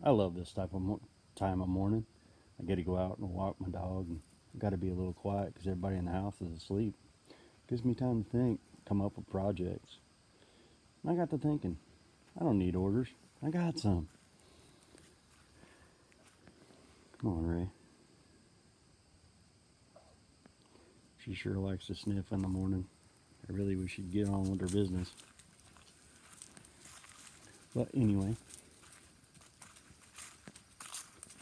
I love this type of time of morning. I get to go out and walk my dog, and I got to be a little quiet because everybody in the house is asleep. Gives me time to think, come up with projects. And I got to thinking, I don't need orders. I got some. Come on, Ray. She sure likes to sniff in the morning. I really wish she'd get on with her business. But anyway,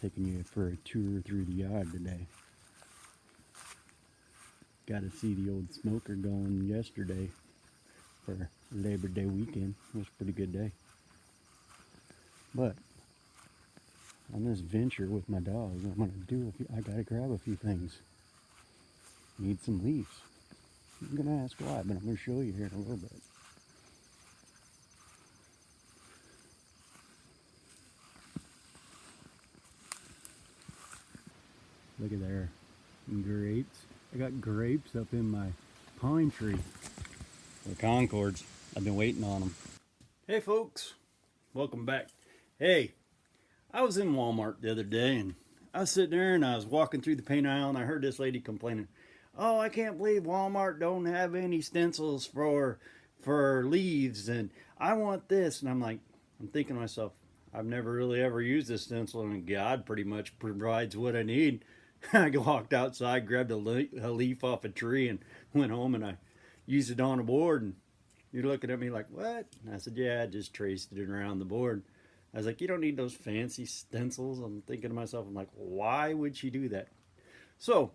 taking you for a tour through the yard today. Got to see the old smoker going yesterday for Labor Day weekend. It was a pretty good day. But on this venture with my dog, I gotta grab a few things. Need some leaves. I'm gonna ask why, but I'm gonna show you here in a little bit. Look at there, grapes. I got grapes up in my pine tree. The Concords. I've been waiting on them. Hey folks, welcome back. Hey, I was in Walmart the other day and I was sitting there and I was walking through the paint aisle and I heard this lady complaining, "Oh, I can't believe Walmart don't have any stencils for leaves and I want this." And I'm thinking to myself, I've never really ever used this stencil and God pretty much provides what I need. I walked outside, grabbed a leaf off a tree and went home and I used it on a board. And you're looking at me like, what? And I said, yeah, I just traced it around the board. I was like, you don't need those fancy stencils. I'm thinking to myself, I'm like, why would she do that? So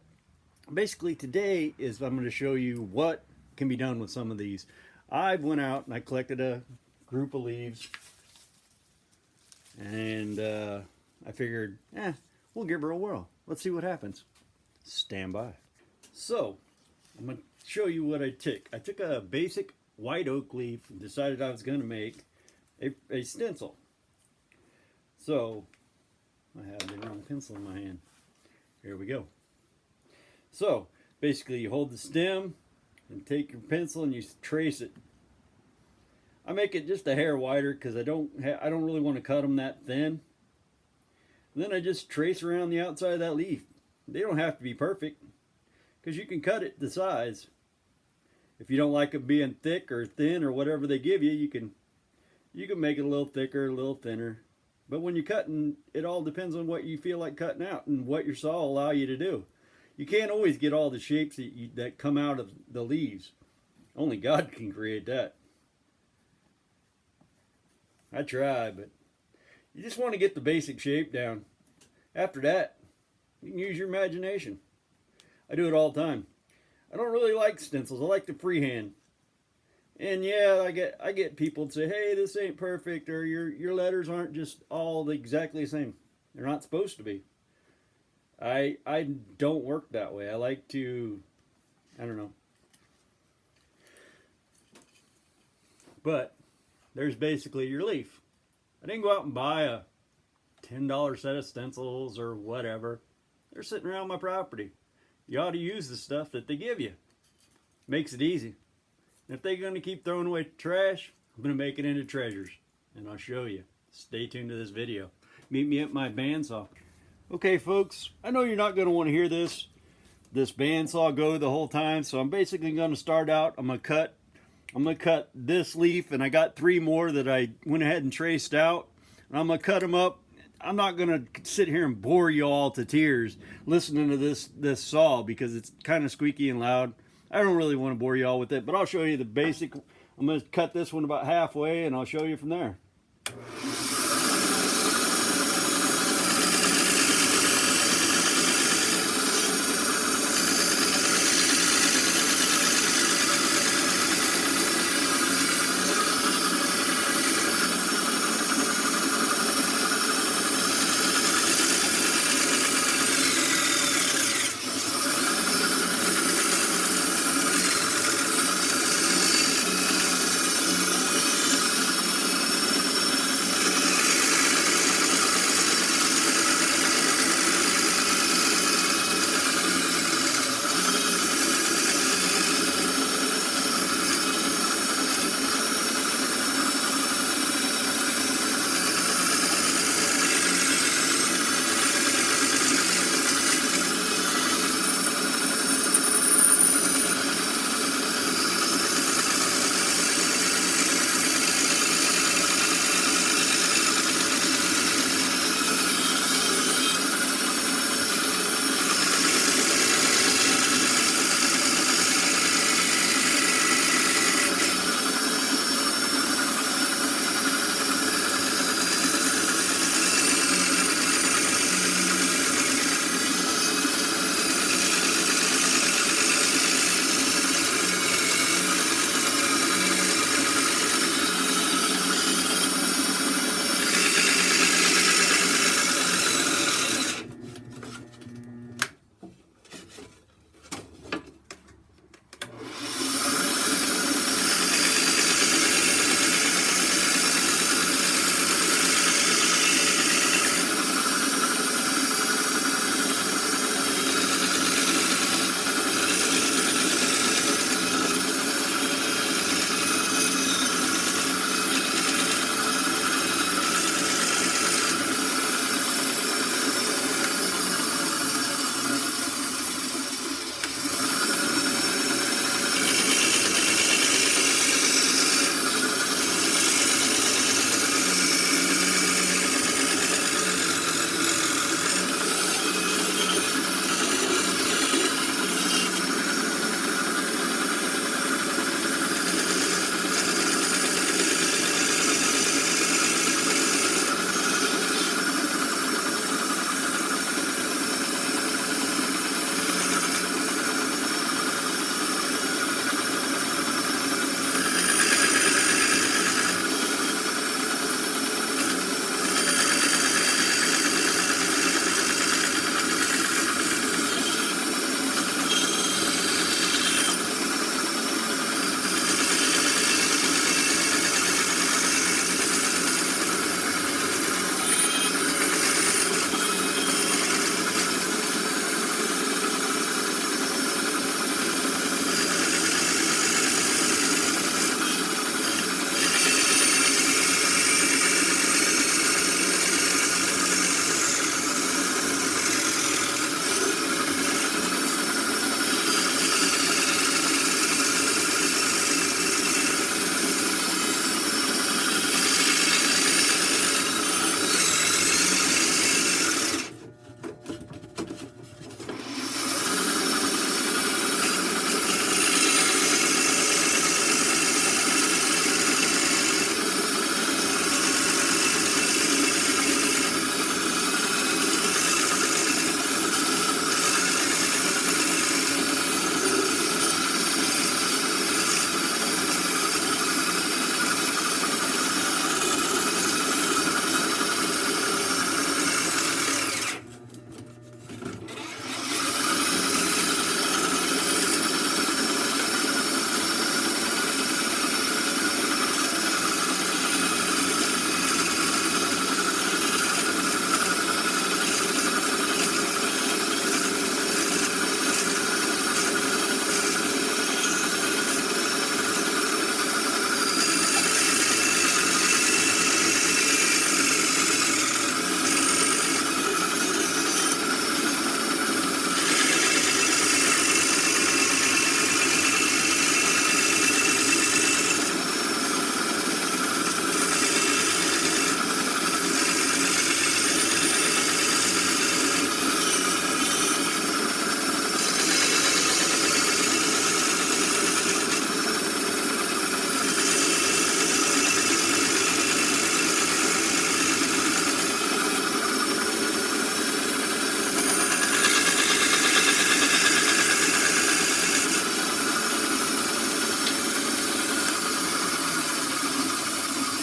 basically today is I'm going to show you what can be done with some of these. I went out and I collected a group of leaves and I figured, we'll give her a whirl. Let's see what happens. Stand by. So I'm going to show you what I took. I took a basic white oak leaf and decided I was going to make a stencil. So I have the wrong pencil in my hand. Here we go. So basically you hold the stem and take your pencil and you trace it. I make it just a hair wider because I don't really want to cut them that thin. And then I just trace around the outside of that leaf. They don't have to be perfect because you can cut it the size. If you don't like it being thick or thin or whatever they give you, you can make it a little thicker, a little thinner. But when you're cutting, it all depends on what you feel like cutting out and what your saw will allow you to do. You can't always get all the shapes that come out of the leaves. Only God can create that. I try, but you just want to get the basic shape down. After that, you can use your imagination. I do it all the time. I don't really like stencils. I like to freehand. And yeah, I get people that say, "Hey, this ain't perfect," or your letters aren't just all exactly the same. They're not supposed to be. I don't work that way. I like to, I don't know. But there's basically your leaf. I didn't go out and buy a $10 set of stencils or whatever. They're sitting around my property. You ought to use the stuff that they give you. Makes it easy. And if they're going to keep throwing away trash, I'm going to make it into treasures. And I'll show you. Stay tuned to this video. Meet me at my bandsaw. Okay, folks, I know you're not going to want to hear this bandsaw go the whole time, so I'm basically going to start out. I'm going to cut this leaf, and I got 3 more that I went ahead and traced out. And I'm going to cut them up. I'm not going to sit here and bore you all to tears listening to this saw because it's kind of squeaky and loud. I don't really want to bore you all with it, but I'll show you the basic. I'm going to cut this one about halfway, and I'll show you from there.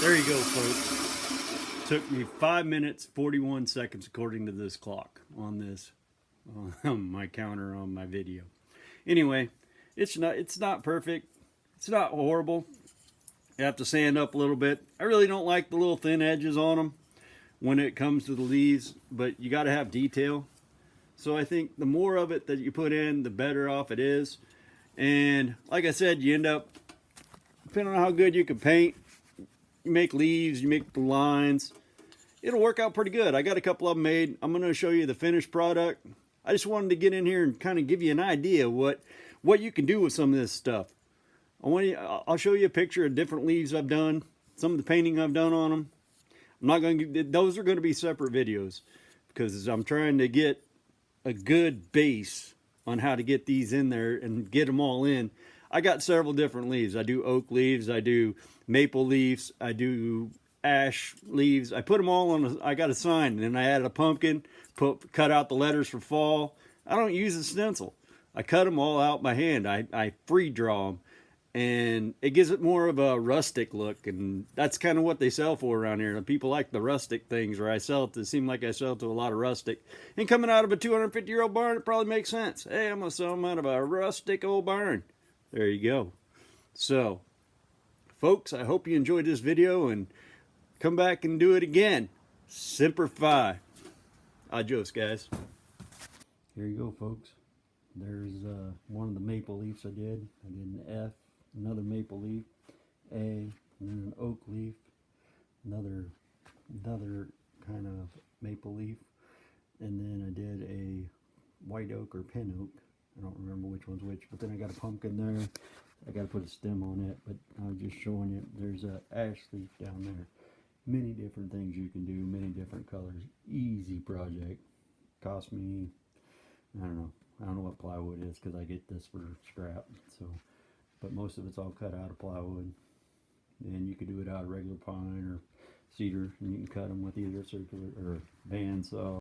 There you go, folks. Took me 5 minutes 41 seconds according to this clock on this on my counter on my video. Anyway, it's not perfect. It's not horrible. You have to sand up a little bit. I really don't like the little thin edges on them when it comes to the leaves, but you got to have detail. So I think the more of it that you put in, the better off it is. And like I said, you end up, depending on how good you can paint, you make leaves, you make the lines, it'll work out pretty good. I got a couple of them made. I'm going to show you the finished product. I just wanted to get in here and kind of give you an idea of what you can do with some of this stuff. I'll show you a picture of different leaves I've done, some of the painting I've done on them. I'm not going to, those are going to be separate videos because I'm trying to get a good base on how to get these in there and get them all in. I got several different leaves. I do oak leaves, I do maple leaves, I do ash leaves. I put them all on, I got a sign, and then I added a pumpkin, cut out the letters for fall. I don't use a stencil. I cut them all out by hand. I free draw them, and it gives it more of a rustic look, and that's kind of what they sell for around here. People like the rustic things, or I sell it to, seem like I sell to a lot of rustic. And coming out of a 250-year-old barn, it probably makes sense. Hey, I'm going to sell them out of a rustic old barn. There you go. So, folks, I hope you enjoyed this video, and come back and do it again. Semper Fi. Adios, guys. Here you go, folks. There's one of the maple leaves I did. I did an F, another maple leaf, A, and then an oak leaf, another kind of maple leaf, and then I did a white oak or pin oak. I don't remember which one's which, but then I got a pumpkin there. I got to put a stem on it, but I'm just showing you. There's a ash leaf down there. Many different things you can do, many different colors. Easy project. Cost me, I don't know what plywood is because I get this for scrap. So, but most of it's all cut out of plywood, and you could do it out of regular pine or cedar, and you can cut them with either circular or bandsaw.